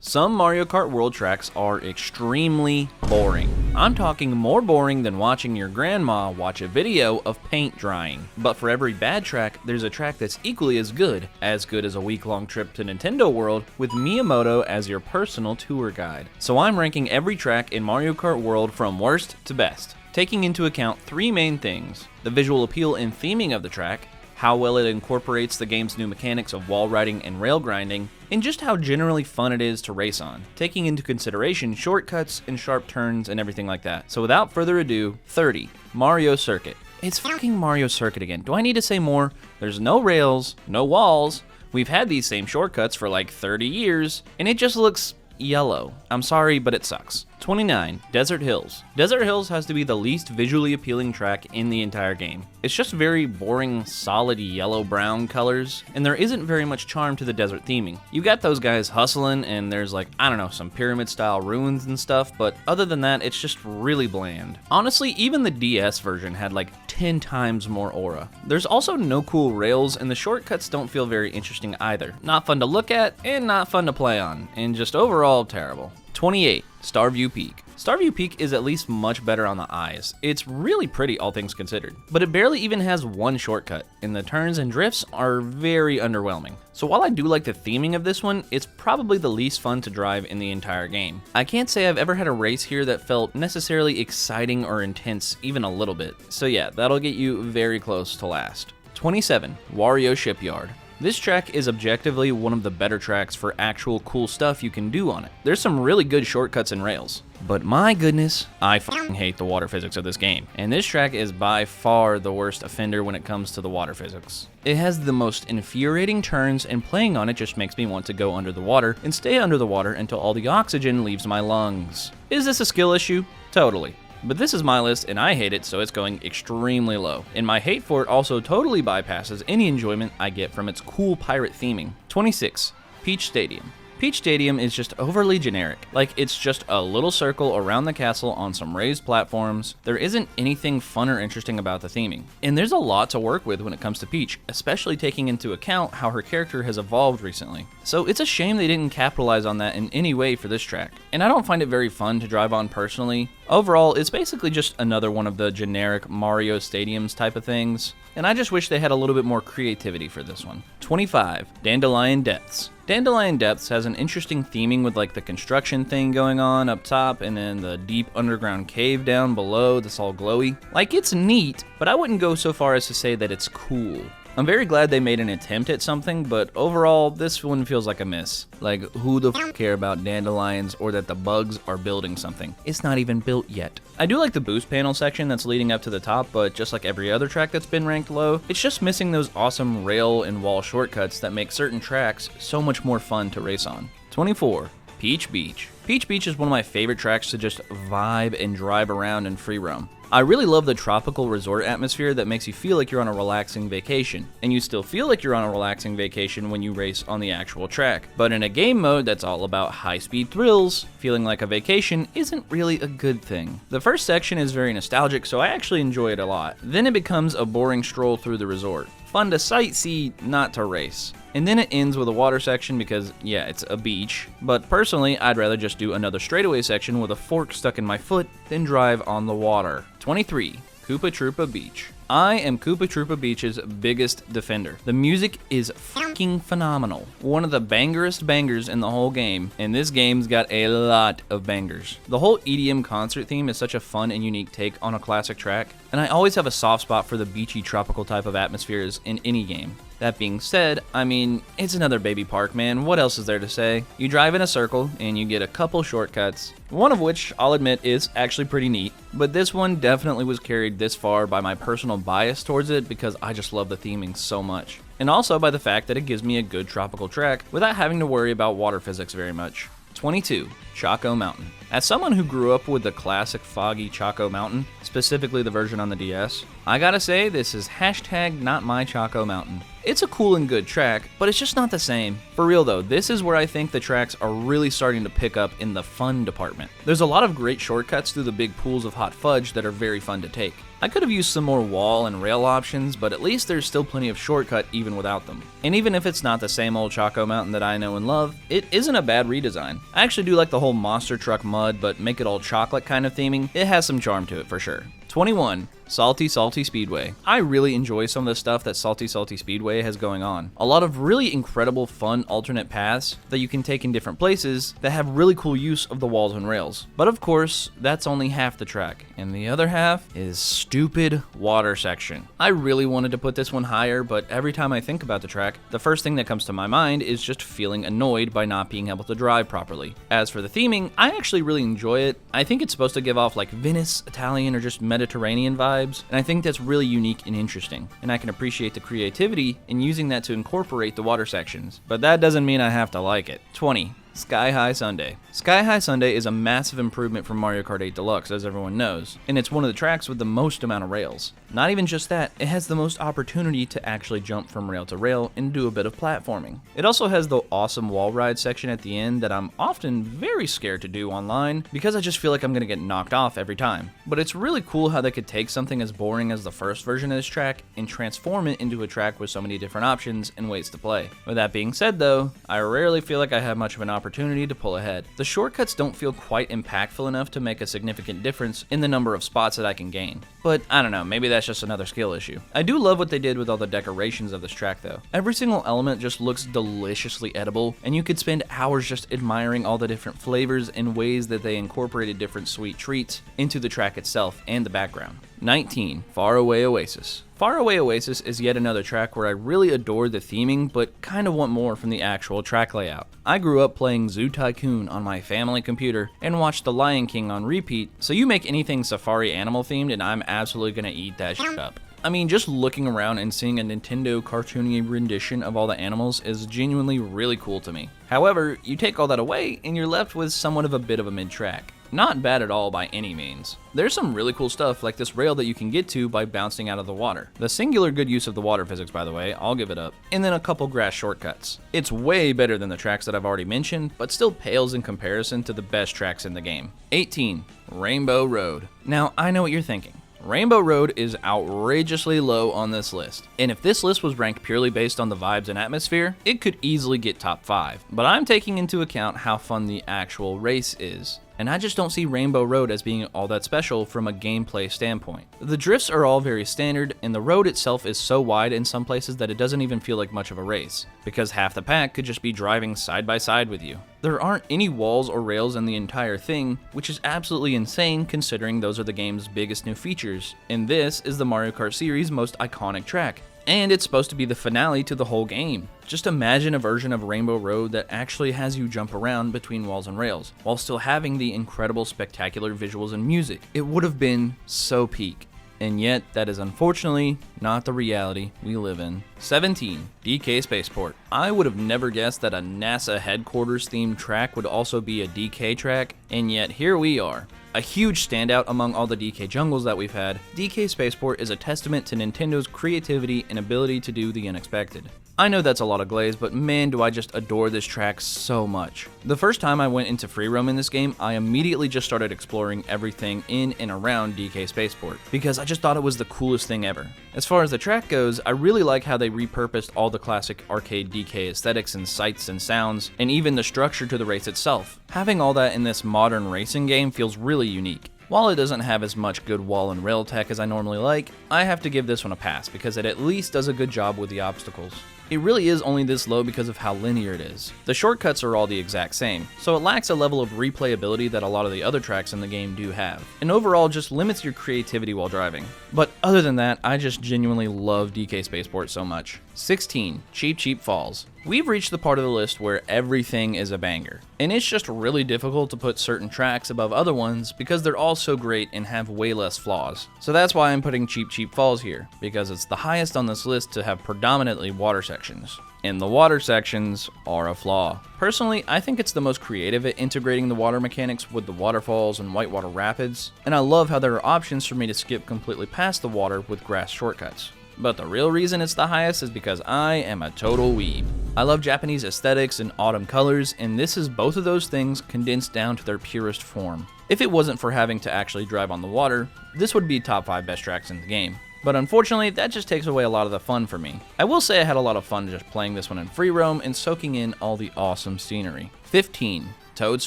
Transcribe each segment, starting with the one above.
Some Mario Kart World tracks are extremely boring. I'm talking more boring than watching your grandma watch a video of paint drying. But for every bad track, there's a track that's equally as good as a week-long trip to Nintendo World with Miyamoto as your personal tour guide. So I'm ranking every track in Mario Kart World from worst to best, taking into account three main things: the visual appeal and theming of the track, how well it incorporates the game's new mechanics of wall riding and rail grinding, and just how generally fun it is to race on, taking into consideration shortcuts and sharp turns and everything like that. So without further ado, 30, Mario Circuit. It's fucking Mario Circuit again. Do I need to say more? There's no rails, no walls. We've had these same shortcuts for like 30 years, and it just looks yellow. I'm sorry, but it sucks. 29, Desert Hills. Desert Hills has to be the least visually appealing track in the entire game. It's just very boring, solid yellow-brown colors, and there isn't very much charm to the desert theming. You got those guys hustling, and there's like, I don't know, some pyramid-style ruins and stuff, but other than that, it's just really bland. Honestly, even the DS version had like 10 times more aura. There's also no cool rails, and the shortcuts don't feel very interesting either. Not fun to look at, and not fun to play on, and just overall terrible. 28, Starview Peak. Starview Peak is at least much better on the eyes. It's really pretty, all things considered, but it barely even has one shortcut, and the turns and drifts are very underwhelming. So while I do like the theming of this one, it's probably the least fun to drive in the entire game. I can't say I've ever had a race here that felt necessarily exciting or intense, even a little bit. So yeah, that'll get you very close to last. 27, Wario Shipyard. This track is objectively one of the better tracks for actual cool stuff you can do on it. There's some really good shortcuts and rails, but my goodness, I fucking hate the water physics of this game. And this track is by far the worst offender when it comes to the water physics. It has the most infuriating turns, and playing on it just makes me want to go under the water and stay under the water until all the oxygen leaves my lungs. Is this a skill issue? Totally. But this is my list, and I hate it, so it's going extremely low. And my hate for it also totally bypasses any enjoyment I get from its cool pirate theming. 26, Peach Stadium. Peach Stadium is just overly generic. Like, it's just a little circle around the castle on some raised platforms. There isn't anything fun or interesting about the theming. And there's a lot to work with when it comes to Peach, especially taking into account how her character has evolved recently. So it's a shame they didn't capitalize on that in any way for this track. And I don't find it very fun to drive on personally. Overall, it's basically just another one of the generic Mario Stadiums type of things. And I just wish they had a little bit more creativity for this one. 25, Dandelion Depths. Dandelion Depths has an interesting theming with like the construction thing going on up top and then the deep underground cave down below that's all glowy. Like, it's neat, but I wouldn't go so far as to say that it's cool. I'm very glad they made an attempt at something, but overall, this one feels like a miss. Like, who the f care about dandelions or that the bugs are building something? It's not even built yet. I do like the boost panel section that's leading up to the top, but just like every other track that's been ranked low, it's just missing those awesome rail and wall shortcuts that make certain tracks so much more fun to race on. 24, Peach Beach. Peach Beach is one of my favorite tracks to just vibe and drive around and free roam. I really love the tropical resort atmosphere that makes you feel like you're on a relaxing vacation, and you still feel like you're on a relaxing vacation when you race on the actual track. But in a game mode that's all about high-speed thrills, feeling like a vacation isn't really a good thing. The first section is very nostalgic, so I actually enjoy it a lot. Then it becomes a boring stroll through the resort. Fun to sightsee, not to race. And then it ends with a water section because, yeah, it's a beach. But personally, I'd rather just do another straightaway section with a fork stuck in my foot than drive on the water. 23, Koopa Troopa Beach. I am Koopa Troopa Beach's biggest defender. The music is fucking phenomenal. One of the bangerest bangers in the whole game, and this game's got a lot of bangers. The whole EDM concert theme is such a fun and unique take on a classic track, and I always have a soft spot for the beachy tropical type of atmospheres in any game. That being said, I mean, it's another baby park, man. What else is there to say? You drive in a circle, and you get a couple shortcuts, one of which, I'll admit, is actually pretty neat, but this one definitely was carried this far by my personal bias towards it because I just love the theming so much. And also by the fact that it gives me a good tropical track without having to worry about water physics very much. 22, Choco Mountain. As someone who grew up with the classic foggy Choco Mountain, specifically the version on the DS, I gotta say this is hashtag not my Choco Mountain. It's a cool and good track, but it's just not the same. For real though, this is where I think the tracks are really starting to pick up in the fun department. There's a lot of great shortcuts through the big pools of hot fudge that are very fun to take. I could have used some more wall and rail options, but at least there's still plenty of shortcut even without them. And even if it's not the same old Choco Mountain that I know and love, it isn't a bad redesign. I actually do like the whole monster truck mud, but make it all chocolate kind of theming. It has some charm to it for sure. 21. Salty Speedway. I really enjoy some of the stuff that Salty Speedway has going on. A lot of really incredible fun alternate paths that you can take in different places that have really cool use of the walls and rails. But of course, that's only half the track, and the other half is stupid water section. I really wanted to put this one higher, but every time I think about the track, the first thing that comes to my mind is just feeling annoyed by not being able to drive properly. As for the theming, I actually really enjoy it. I think it's supposed to give off like Venice, Italian, or just Mediterranean vibes. And I think that's really unique and interesting, and I can appreciate the creativity in using that to incorporate the water sections, but that doesn't mean I have to like it. 20. High Sundae. High Sundae is a massive improvement from Mario Kart 8 Deluxe, as everyone knows, and it's one of the tracks with the most amount of rails. Not even just that, it has the most opportunity to actually jump from rail to rail and do a bit of platforming. It also has the awesome wall ride section at the end that I'm often very scared to do online because I just feel like I'm going to get knocked off every time. But it's really cool how they could take something as boring as the first version of this track and transform it into a track with so many different options and ways to play. With that being said though, I rarely feel like I have much of an opportunity to pull ahead. The shortcuts don't feel quite impactful enough to make a significant difference in the number of spots that I can gain. But I don't know, maybe that's just another skill issue. I do love what they did with all the decorations of this track though. Every single element just looks deliciously edible, and you could spend hours just admiring all the different flavors and ways that they incorporated different sweet treats into the track itself and the background. 19. Faraway Oasis. Faraway Oasis is yet another track where I really adore the theming, but kind of want more from the actual track layout. I grew up playing Zoo Tycoon on my family computer and watched The Lion King on repeat, so you make anything safari animal themed and I'm absolutely gonna eat that shit up. I mean, just looking around and seeing a Nintendo cartoony rendition of all the animals is genuinely really cool to me. However, you take all that away and you're left with somewhat of a bit of a mid-track. Not bad at all by any means. There's some really cool stuff like this rail that you can get to by bouncing out of the water. The singular good use of the water physics, by the way, I'll give it up. And then a couple grass shortcuts. It's way better than the tracks that I've already mentioned, but still pales in comparison to the best tracks in the game. 18. Rainbow Road. Now, I know what you're thinking. Rainbow Road is outrageously low on this list, and if this list was ranked purely based on the vibes and atmosphere, it could easily get top 5. But I'm taking into account how fun the actual race is, and I just don't see Rainbow Road as being all that special from a gameplay standpoint. The drifts are all very standard, and the road itself is so wide in some places that it doesn't even feel like much of a race, because half the pack could just be driving side by side with you. There aren't any walls or rails in the entire thing, which is absolutely insane considering those are the game's biggest new features, and this is the Mario Kart series' most iconic track. And it's supposed to be the finale to the whole game. Just imagine a version of Rainbow Road that actually has you jump around between walls and rails, while still having the incredible spectacular visuals and music. It would have been so peak. And yet, that is unfortunately not the reality we live in. 17. DK Spaceport. I would have never guessed that a NASA headquarters themed track would also be a DK track, and yet here we are. A huge standout among all the DK jungles that we've had, DK Spaceport is a testament to Nintendo's creativity and ability to do the unexpected. I know that's a lot of glaze, but man do I just adore this track so much. The first time I went into free roam in this game, I immediately just started exploring everything in and around DK Spaceport, because I just thought it was the coolest thing ever. As far as the track goes, I really like how they repurposed all the classic arcade DK aesthetics and sights and sounds, and even the structure to the race itself. Having all that in this modern racing game feels really unique. While it doesn't have as much good wall and rail tech as I normally like, I have to give this one a pass because it at least does a good job with the obstacles. It really is only this low because of how linear it is. The shortcuts are all the exact same, so it lacks a level of replayability that a lot of the other tracks in the game do have, and overall just limits your creativity while driving. But other than that, I just genuinely love DK Spaceport so much. 16. Cheep Falls. We've reached the part of the list where everything is a banger, and it's just really difficult to put certain tracks above other ones because they're all so great and have way less flaws. So that's why I'm putting Cheep Falls here, because it's the highest on this list to have predominantly water sections. And the water sections are a flaw. Personally, I think it's the most creative at integrating the water mechanics with the waterfalls and whitewater rapids, and I love how there are options for me to skip completely past the water with grass shortcuts. but the real reason it's the highest is because I am a total weeb. I love Japanese aesthetics and autumn colors, and this is both of those things condensed down to their purest form. If it wasn't for having to actually drive on the water, this would be top 5 best tracks in the game. But unfortunately, that just takes away a lot of the fun for me. I will say I had a lot of fun just playing this one in free roam and soaking in all the awesome scenery. 15. Toad's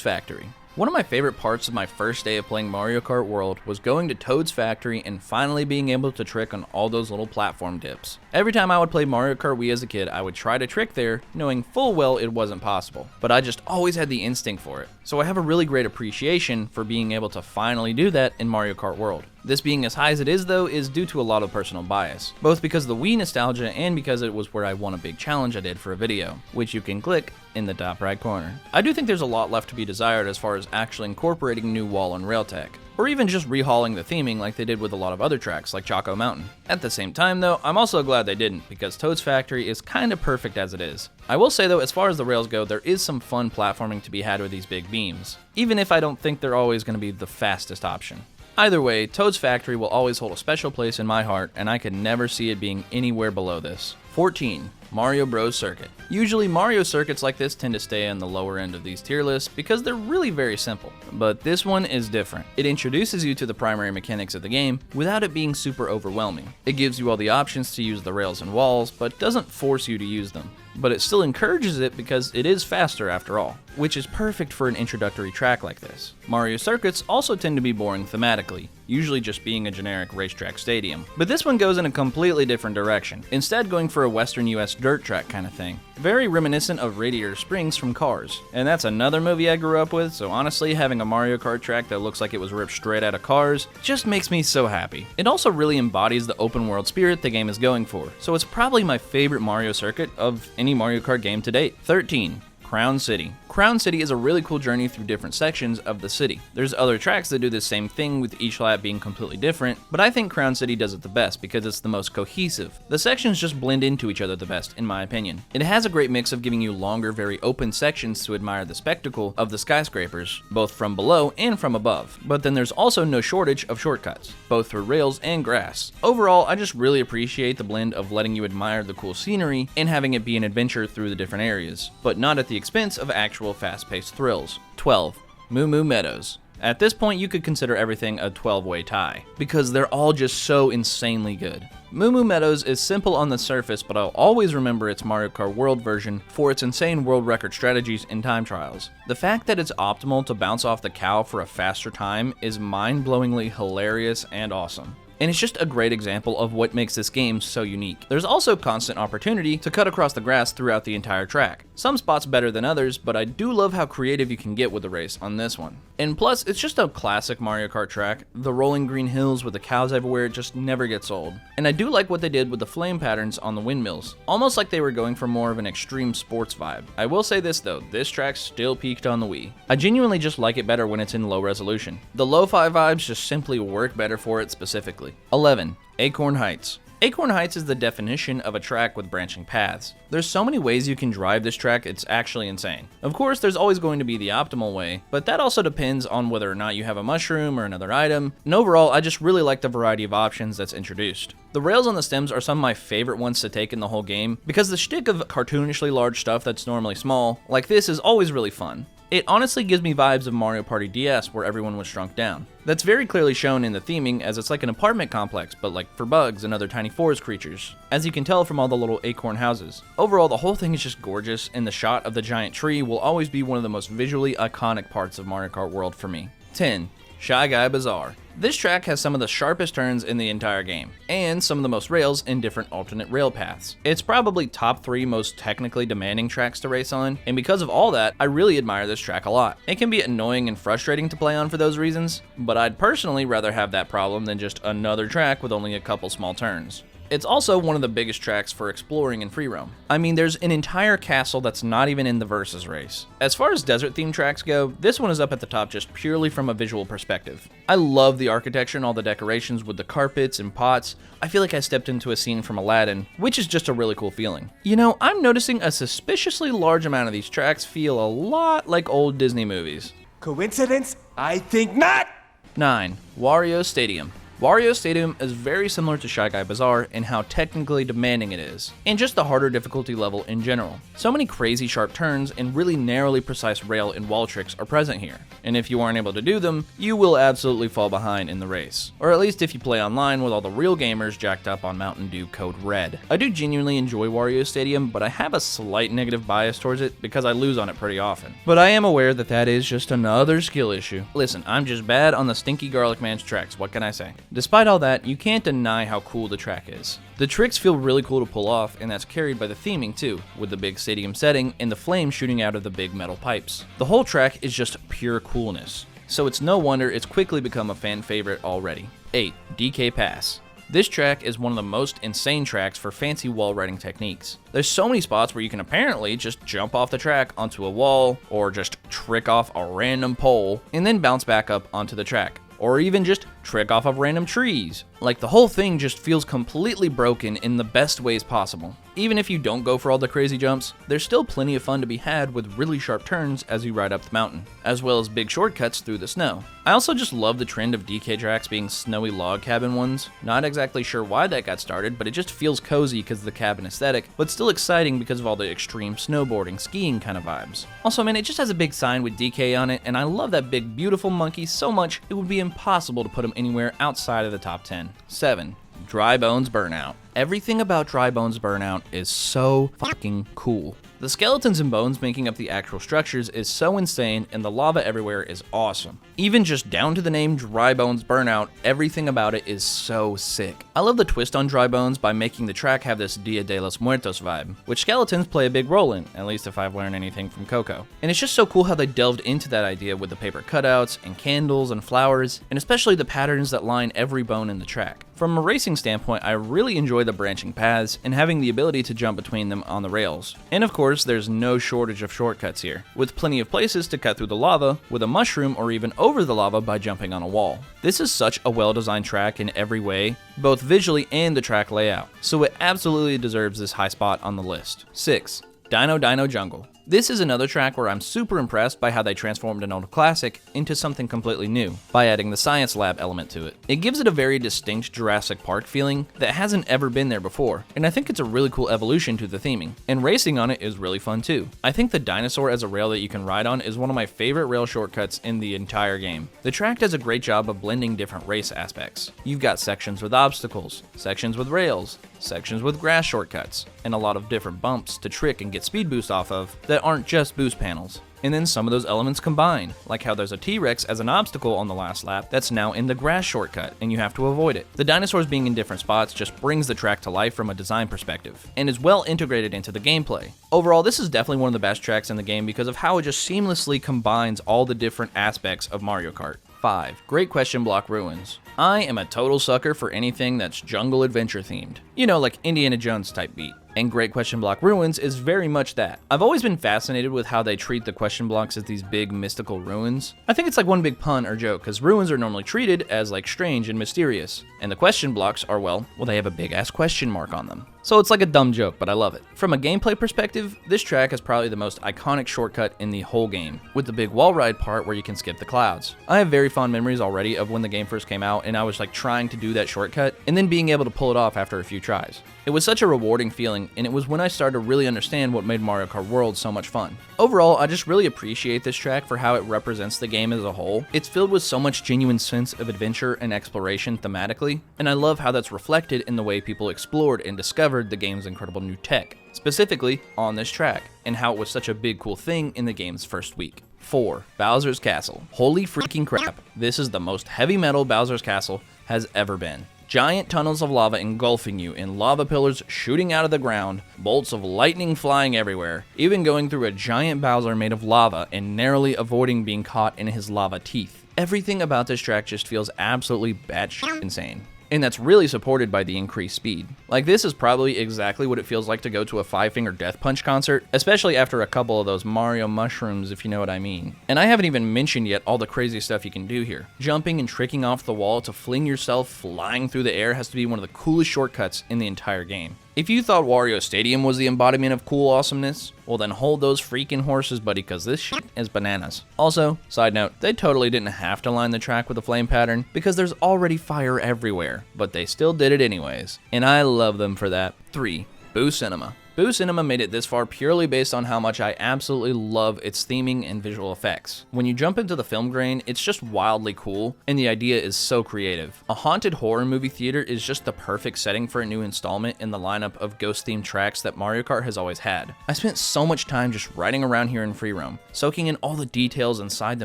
Factory. One of my favorite parts of my first day of playing Mario Kart World was going to Toad's Factory and finally being able to trick on all those little platform dips. Every time I would play Mario Kart Wii as a kid, I would try to trick there, knowing full well it wasn't possible, but I just always had the instinct for it. So I have a really great appreciation for being able to finally do that in Mario Kart World. This being as high as it is though is due to a lot of personal bias, both because of the Wii nostalgia and because it was where I won a big challenge I did for a video, which you can click in the top right corner. I do think there's a lot left to be desired as far as actually incorporating new wall and rail tech, or even just rehauling the theming like they did with a lot of other tracks like Choco Mountain. At the same time though, I'm also glad they didn't, because Toad's Factory is kinda perfect as it is. I will say though, as far as the rails go, there is some fun platforming to be had with these big beams, even if I don't think they're always going to be the fastest option. Either way, Toad's Factory will always hold a special place in my heart, and I could never see it being anywhere below this. 14. Mario Bros. Circuit. Usually Mario circuits like this tend to stay on the lower end of these tier lists because they're really very simple, but this one is different. It introduces you to the primary mechanics of the game without it being super overwhelming. It gives you all the options to use the rails and walls, but doesn't force you to use them. But it still encourages it because it is faster after all, which is perfect for an introductory track like this. Mario circuits also tend to be boring thematically, usually just being a generic racetrack stadium. But this one goes in a completely different direction, instead going for a Western US dirt track kind of thing. Very reminiscent of Radiator Springs from Cars. And that's another movie I grew up with, so honestly having a Mario Kart track that looks like it was ripped straight out of Cars just makes me so happy. It also really embodies the open world spirit the game is going for, so it's probably my favorite Mario circuit of any Mario Kart game to date. 13. Crown City. Crown City is a really cool journey through different sections of the city. There's other tracks that do the same thing with each lap being completely different, but I think Crown City does it the best because it's the most cohesive. The sections just blend into each other the best, in my opinion. It has a great mix of giving you longer, very open sections to admire the spectacle of the skyscrapers, both from below and from above. But then there's also no shortage of shortcuts, both through rails and grass. Overall, I just really appreciate the blend of letting you admire the cool scenery and having it be an adventure through the different areas, but not at the expense of actual fast-paced thrills. 12. Moo Moo Meadows. At this point, you could consider everything a 12-way tie, because they're all just so insanely good. Moo Moo Meadows is simple on the surface, but I'll always remember its Mario Kart World version for its insane world record strategies and time trials. The fact that it's optimal to bounce off the cow for a faster time is mind-blowingly hilarious and awesome. And it's just a great example of what makes this game so unique. There's also constant opportunity to cut across the grass throughout the entire track. Some spots better than others, but I do love how creative you can get with the race on this one. And plus, it's just a classic Mario Kart track. The rolling green hills with the cows everywhere just never gets old. And I do like what they did with the flame patterns on the windmills, almost like they were going for more of an extreme sports vibe. I will say this though, this track still peaked on the Wii. I genuinely just like it better when it's in low resolution. The lo-fi vibes just simply work better for it specifically. 11. Acorn Heights. Acorn Heights is the definition of a track with branching paths. There's so many ways you can drive this track, it's actually insane. Of course, there's always going to be the optimal way, but that also depends on whether or not you have a mushroom or another item. And overall, I just really like the variety of options that's introduced. The rails on the stems are some of my favorite ones to take in the whole game, because the shtick of cartoonishly large stuff that's normally small, like this, is always really fun. It honestly gives me vibes of Mario Party DS where everyone was shrunk down. That's very clearly shown in the theming, as it's like an apartment complex, but like for bugs and other tiny forest creatures, as you can tell from all the little acorn houses. Overall, the whole thing is just gorgeous, and the shot of the giant tree will always be one of the most visually iconic parts of Mario Kart World for me. 10. Shy Guy Bazaar. This track has some of the sharpest turns in the entire game, and some of the most rails in different alternate rail paths. It's probably top 3 most technically demanding tracks to race on, and because of all that, I really admire this track a lot. It can be annoying and frustrating to play on for those reasons, but I'd personally rather have that problem than just another track with only a couple small turns. It's also one of the biggest tracks for exploring in free roam. I mean, there's an entire castle that's not even in the versus race. As far as desert themed tracks go, this one is up at the top just purely from a visual perspective. I love the architecture and all the decorations with the carpets and pots. I feel like I stepped into a scene from Aladdin, which is just a really cool feeling. You know, I'm noticing a suspiciously large amount of these tracks feel a lot like old Disney movies. Coincidence? I think not! 9. Wario Stadium. Wario Stadium is very similar to Guy Bazaar in how technically demanding it is, and just the harder difficulty level in general. So many crazy sharp turns and really narrowly precise rail and wall tricks are present here, and if you aren't able to do them, you will absolutely fall behind in the race. Or at least if you play online with all the real gamers jacked up on Mountain Dew Code Red. I do genuinely enjoy Wario Stadium, but I have a slight negative bias towards it because I lose on it pretty often. But I am aware that that is just another skill issue. Listen, I'm just bad on the Stinky Garlic Man's tracks, what can I say? Despite all that, you can't deny how cool the track is. The tricks feel really cool to pull off, and that's carried by the theming too, with the big stadium setting and the flames shooting out of the big metal pipes. The whole track is just pure coolness, so it's no wonder it's quickly become a fan favorite already. 8. DK Pass. This track is one of the most insane tracks for fancy wall riding techniques. There's so many spots where you can apparently just jump off the track onto a wall, or just trick off a random pole, and then bounce back up onto the track. Or even just trick off of random trees. Like, the whole thing just feels completely broken in the best ways possible. Even if you don't go for all the crazy jumps, there's still plenty of fun to be had with really sharp turns as you ride up the mountain, as well as big shortcuts through the snow. I also just love the trend of DK tracks being snowy log cabin ones. Not exactly sure why that got started, but it just feels cozy because of the cabin aesthetic, but still exciting because of all the extreme snowboarding, skiing kind of vibes. Also, man, it just has a big sign with DK on it, and I love that big beautiful monkey so much it would be impossible to put him anywhere outside of the top 10. 7. Dry Bones Burnout. Everything about Dry Bones Burnout is so fucking cool. The skeletons and bones making up the actual structures is so insane, and the lava everywhere is awesome. Even just down to the name Dry Bones Burnout, everything about it is so sick. I love the twist on Dry Bones by making the track have this Dia de los Muertos vibe, which skeletons play a big role in, at least if I've learned anything from Coco. And it's just so cool how they delved into that idea with the paper cutouts and candles and flowers, and especially the patterns that line every bone in the track. From a racing standpoint, I really enjoy the branching paths and having the ability to jump between them on the rails. And of course, there's no shortage of shortcuts here, with plenty of places to cut through the lava, with a mushroom, or even over the lava by jumping on a wall. This is such a well-designed track in every way, both visually and the track layout, so it absolutely deserves this high spot on the list. 6. Dino Jungle. This is another track where I'm super impressed by how they transformed an old classic into something completely new, by adding the science lab element to it. It gives it a very distinct Jurassic Park feeling that hasn't ever been there before, and I think it's a really cool evolution to the theming, and racing on it is really fun too. I think the dinosaur as a rail that you can ride on is one of my favorite rail shortcuts in the entire game. The track does a great job of blending different race aspects. You've got sections with obstacles, sections with rails, sections with grass shortcuts, and a lot of different bumps to trick and get speed boost off of that aren't just boost panels. And then some of those elements combine, like how there's a T-Rex as an obstacle on the last lap that's now in the grass shortcut, and you have to avoid it. The dinosaurs being in different spots just brings the track to life from a design perspective, and is well integrated into the gameplay. Overall, this is definitely one of the best tracks in the game because of how it just seamlessly combines all the different aspects of Mario Kart. 5. Great Question Block Ruins. I am a total sucker for anything that's jungle adventure themed. You know, like Indiana Jones type beat. And Great Question Block Ruins is very much that. I've always been fascinated with how they treat the question blocks as these big mystical ruins. I think it's like one big pun or joke, because ruins are normally treated as like strange and mysterious. And the question blocks are, well, they have a big ass question mark on them. So it's like a dumb joke, but I love it. From a gameplay perspective, this track is probably the most iconic shortcut in the whole game, with the big wall ride part where you can skip the clouds. I have very fond memories already of when the game first came out, and I was like trying to do that shortcut, and then being able to pull it off after a few tries. It was such a rewarding feeling, and it was when I started to really understand what made Mario Kart World so much fun. Overall, I just really appreciate this track for how it represents the game as a whole. It's filled with so much genuine sense of adventure and exploration thematically, and I love how that's reflected in the way people explored and discovered the game's incredible new tech, specifically on this track, and how it was such a big cool thing in the game's first week. 4. Bowser's Castle. Holy freaking crap, this is the most heavy metal Bowser's Castle has ever been. Giant tunnels of lava engulfing you in lava pillars shooting out of the ground, bolts of lightning flying everywhere, even going through a giant Bowser made of lava and narrowly avoiding being caught in his lava teeth. Everything about this track just feels absolutely batshit insane. And that's really supported by the increased speed. Like, this is probably exactly what it feels like to go to a Five Finger Death Punch concert, especially after a couple of those Mario mushrooms, if you know what I mean. And I haven't even mentioned yet all the crazy stuff you can do here. Jumping and tricking off the wall to fling yourself flying through the air has to be one of the coolest shortcuts in the entire game. If you thought Wario Stadium was the embodiment of cool awesomeness, well then hold those freaking horses, buddy, because this shit is bananas. Also, side note, they totally didn't have to line the track with a flame pattern because there's already fire everywhere, but they still did it anyways, and I love them for that. 3. Boo Cinema. Boo Cinema made it this far purely based on how much I absolutely love its theming and visual effects. When you jump into the film grain, it's just wildly cool, and the idea is so creative. A haunted horror movie theater is just the perfect setting for a new installment in the lineup of ghost-themed tracks that Mario Kart has always had. I spent so much time just riding around here in free roam, soaking in all the details inside the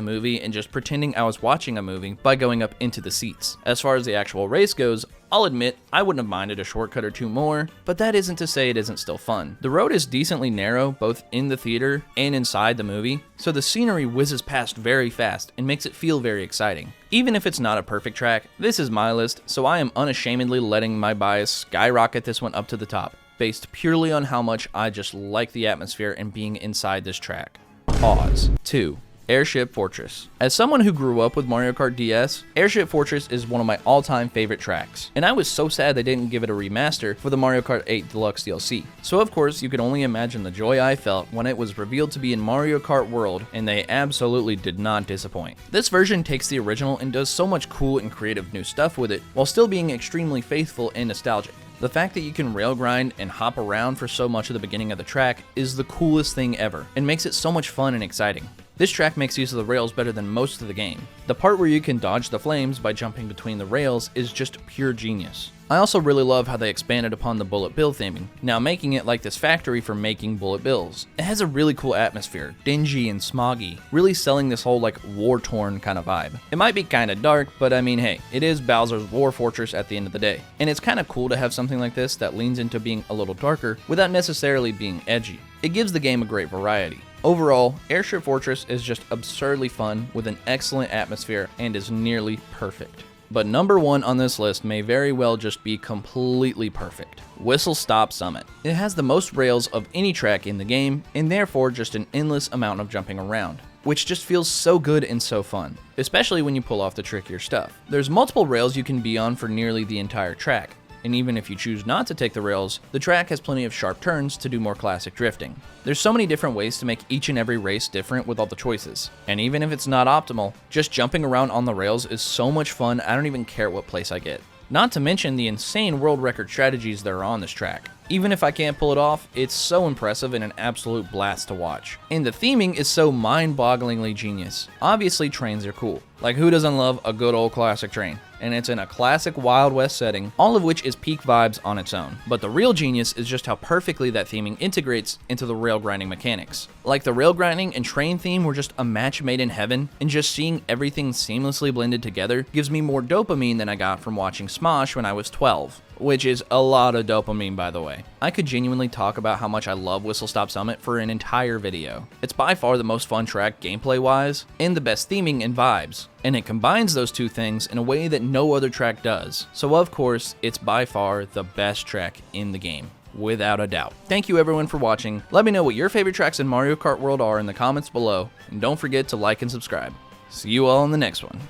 movie and just pretending I was watching a movie by going up into the seats. As far as the actual race goes, I'll admit, I wouldn't have minded a shortcut or two more, but that isn't to say it isn't still fun. The road is decently narrow, both in the theater and inside the movie, so the scenery whizzes past very fast and makes it feel very exciting. Even if it's not a perfect track, this is my list, so I am unashamedly letting my bias skyrocket this one up to the top, based purely on how much I just like the atmosphere and being inside this track. Pause. 2. Airship Fortress. As someone who grew up with Mario Kart DS, Airship Fortress is one of my all-time favorite tracks, and I was so sad they didn't give it a remaster for the Mario Kart 8 Deluxe DLC. So of course, you can only imagine the joy I felt when it was revealed to be in Mario Kart World, and they absolutely did not disappoint. This version takes the original and does so much cool and creative new stuff with it, while still being extremely faithful and nostalgic. The fact that you can rail grind and hop around for so much of the beginning of the track is the coolest thing ever, and makes it so much fun and exciting. This track makes use of the rails better than most of the game. The part where you can dodge the flames by jumping between the rails is just pure genius. I also really love how they expanded upon the bullet bill theming, now making it like this factory for making bullet bills. It has a really cool atmosphere, dingy and smoggy, really selling this whole like war-torn kind of vibe. It might be kinda dark, but I mean hey, it is Bowser's War Fortress at the end of the day. And it's kinda cool to have something like this that leans into being a little darker without necessarily being edgy. It gives the game a great variety. Overall, Airship Fortress is just absurdly fun with an excellent atmosphere and is nearly perfect. But number 1 on this list may very well just be completely perfect. Whistlestop Summit. It has the most rails of any track in the game, and therefore just an endless amount of jumping around, which just feels so good and so fun, especially when you pull off the trickier stuff. There's multiple rails you can be on for nearly the entire track, and even if you choose not to take the rails, the track has plenty of sharp turns to do more classic drifting. There's so many different ways to make each and every race different with all the choices, and even if it's not optimal, just jumping around on the rails is so much fun I don't even care what place I get. Not to mention the insane world record strategies that are on this track. Even if I can't pull it off, it's so impressive and an absolute blast to watch. And the theming is so mind-bogglingly genius. Obviously trains are cool. Like who doesn't love a good old classic train? And it's in a classic Wild West setting, all of which is peak vibes on its own. But the real genius is just how perfectly that theming integrates into the rail grinding mechanics. Like the rail grinding and train theme were just a match made in heaven, and just seeing everything seamlessly blended together gives me more dopamine than I got from watching Smosh when I was 12. Which is a lot of dopamine, by the way. I could genuinely talk about how much I love Whistlestop Summit for an entire video. It's by far the most fun track gameplay-wise, and the best theming and vibes. And it combines those two things in a way that no other track does. So of course, it's by far the best track in the game. Without a doubt. Thank you everyone for watching. Let me know what your favorite tracks in Mario Kart World are in the comments below, and don't forget to like and subscribe. See you all in the next one.